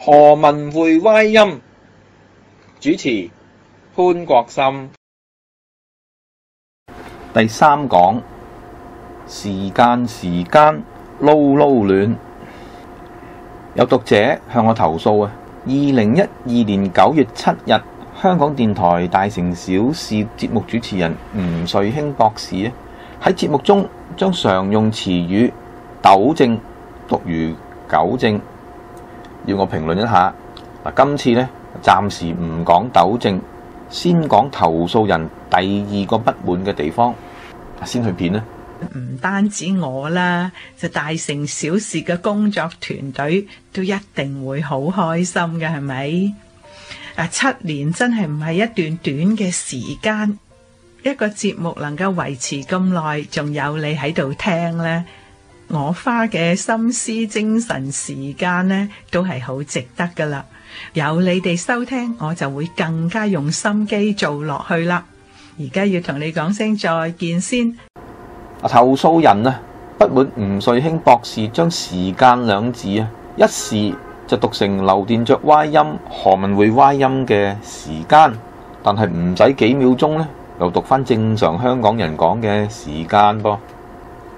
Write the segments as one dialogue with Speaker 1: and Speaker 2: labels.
Speaker 1: 何文匯歪音，主持潘國森。第3講，時間撈亂。有讀者向我投訴啊，2012年9月7日，香港電台大城小事節目主持人吳瑞興博士啊，喺節目中將常用詞語糾正讀如糾正，要我評論一下。今次呢，暫時唔講糾正，先講投訴人第2個不滿嘅地方。先去片啦。
Speaker 2: 唔單止我啦，就大城小事嘅工作團隊都一定會好開心嘅，係咪？7年真係唔係一段短嘅時間，一個節目能夠維持咁耐，仲有你喺度聽呢，我花嘅心思、精神、時間呢，都係好值得噶啦。有你哋收聽，我就會更加用心機做落去啦。而家要同你講聲再見先。
Speaker 1: 投訴人啊，不滿吳瑞興博士將時間兩字啊，一時就讀成劉殿爵歪音、何文匯歪音嘅時間，但係唔使幾秒鐘呢，又讀翻正常香港人講嘅時間噃。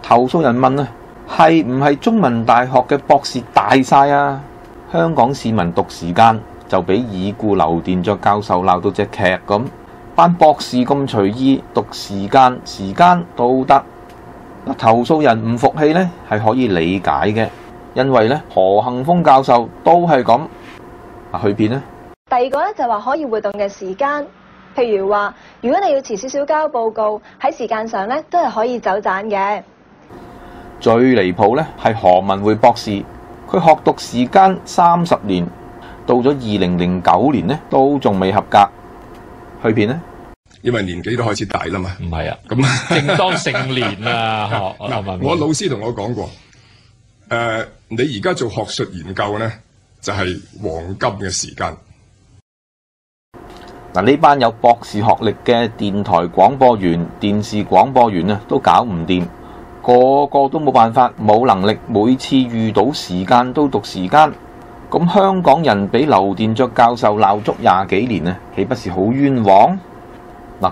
Speaker 1: 投訴人問啊，係唔係中文大學嘅博士大晒啊？香港市民讀時間就俾已故劉殿爵教授鬧到隻劇咁，班博士咁隨意讀時間都得。投訴人唔服氣呢，係可以理解嘅，因為呢，何幸峰教授都係咁。去片呢。
Speaker 3: 第二個咧就話可以活動嘅時間，譬如話如果你要遲少少交報告，喺時間上咧都係可以走盞嘅。
Speaker 1: 最離譜呢，係何文匯博士，佢學讀時間30年，到咗2009年呢，都仲未合格。去片呢。
Speaker 4: 因為年紀都開始大啦嘛，
Speaker 5: 唔係啊，
Speaker 4: 咁
Speaker 5: 正當成年啊！
Speaker 4: 我老師同我講過，你而家做學術研究呢，就係黃金嘅時間。
Speaker 1: 呢班有博士學歷嘅電台廣播員、電視廣播員啊，都搞唔掂，個個都冇辦法，冇能力，每次遇到時間都讀時間。咁香港人俾劉殿爵教授鬧足20幾年啊，豈不是好冤枉？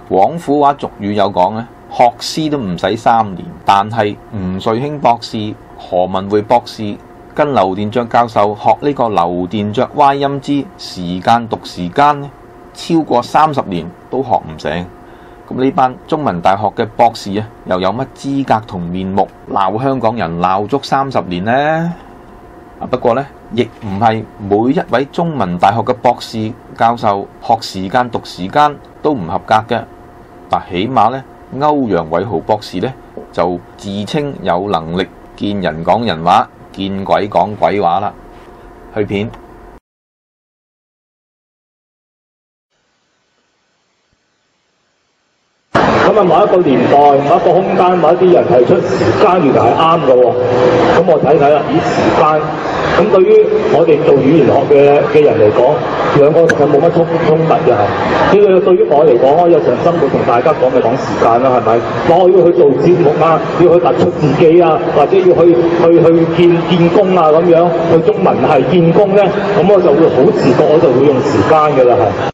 Speaker 1: 廣府話俗語有講咧，學師都唔使3年，但係吳瑞興博士、何文匯博士跟劉殿爵教授學呢個劉殿爵歪音之時間讀時間咧，超過30年都學唔成。咁呢班中文大學嘅博士啊，又有乜資格同面目鬧香港人鬧足30年呢？不過呢，亦唔係每一位中文大學嘅博士教授學時間讀時間都唔合格嘅。起碼呢，歐陽偉豪博士呢，就自稱有能力見人講人話，見鬼講鬼話啦。去片。
Speaker 6: 咁某一個年代、某一個空間、某一啲人提出時間原來係啱嘅喎。咁我睇睇啦，以時間咁對於我哋做語言學嘅人嚟講，兩個就冇乜衝突嘅係。呢個對於我嚟講，我日常生活同大家講時間啦，係咪？我要去做節目啊，要去突出自己啊，或者要去見工啊咁樣，去中文系見工咧，咁我就會好自覺，我就會用時間嘅啦係。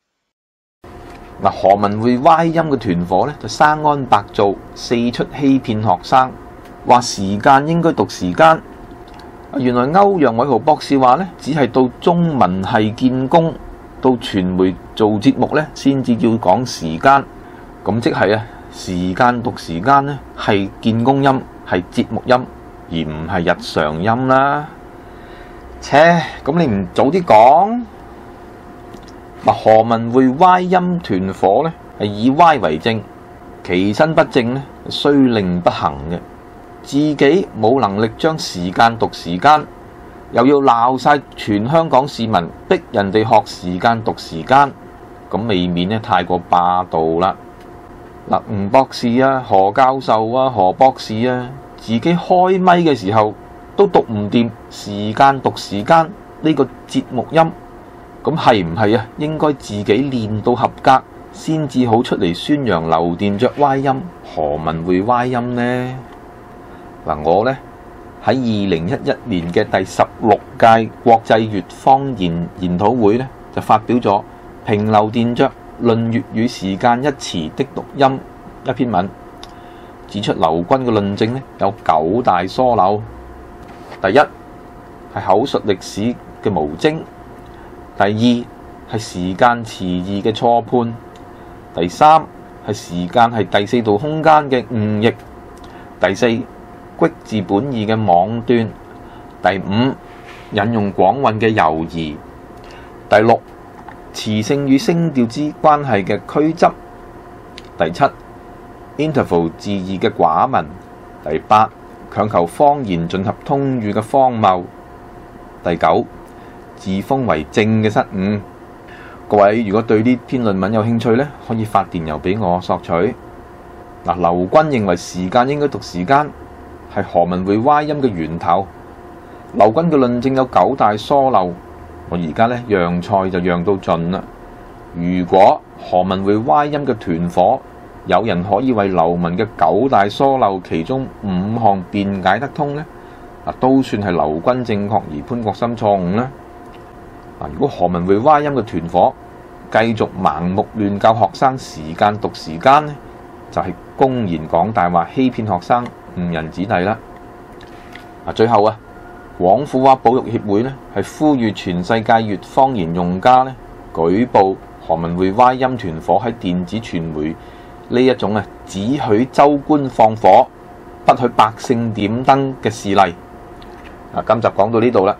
Speaker 1: 何文匯歪音嘅團伙咧，就生安白造，四出欺騙學生，話時間應該讀時間。原來歐陽偉豪博士話咧，只係到中文系見工，到傳媒做節目咧，先至要講時間。咁即係啊，時間讀時間咧，係見工音，係節目音，而唔係日常音啦。切，咁你唔早啲講？何文匯歪音團伙咧，係以歪為正，其身不正咧，雖令不行嘅。自己冇能力將時間讀時間，又要鬧晒全香港市民，逼人哋學時間讀時間，咁未免咧太過霸道啦。吳博士啊、何教授啊、何博士啊，自己開咪嘅時候都讀唔掂時間讀時間呢個節目音，咁係唔係啊？應該自己練到合格先至好出嚟宣揚劉殿爵歪音、何文匯歪音呢？我呢喺2011年嘅第16屆國際粵方言研討會咧，就發表咗《平流電鵲論粵語時間一詞的讀音》一篇文，指出劉君嘅論證咧有9大疏漏。第一係口述歷史嘅無精；第二係時間詞義嘅錯判；第三係時間係第四度空間嘅誤譯；第四句字本義嘅妄斷；第五引用廣韻嘅猶疑；第六詞性與聲調之關係嘅曲執；第七interval 字義嘅寡聞；第八強求方言盡合通語嘅荒謬；第九自封為正嘅失誤。各位如果對呢篇論文有興趣咧，可以發電郵俾我索取。劉君認為時間應該讀時間係何文匯歪音嘅源頭。劉君嘅論證有9大疏漏，我而家咧讓菜就讓到盡啦。如果何文匯歪音嘅團伙有人可以為劉文嘅9大疏漏其中5項辯解得通呢，都算係劉君正確而潘國森錯誤啦。如果何文匯歪音嘅團伙繼續盲目亂教學生時間讀時間呢，就係公然講大話，欺騙學生，誤人子弟啦。最後廣府話保育協會呢係呼籲全世界粵方言用家呢舉報何文匯歪音團伙喺電子傳媒呢一種只許州官放火，不許百姓點燈嘅事例。今集講到呢度啦。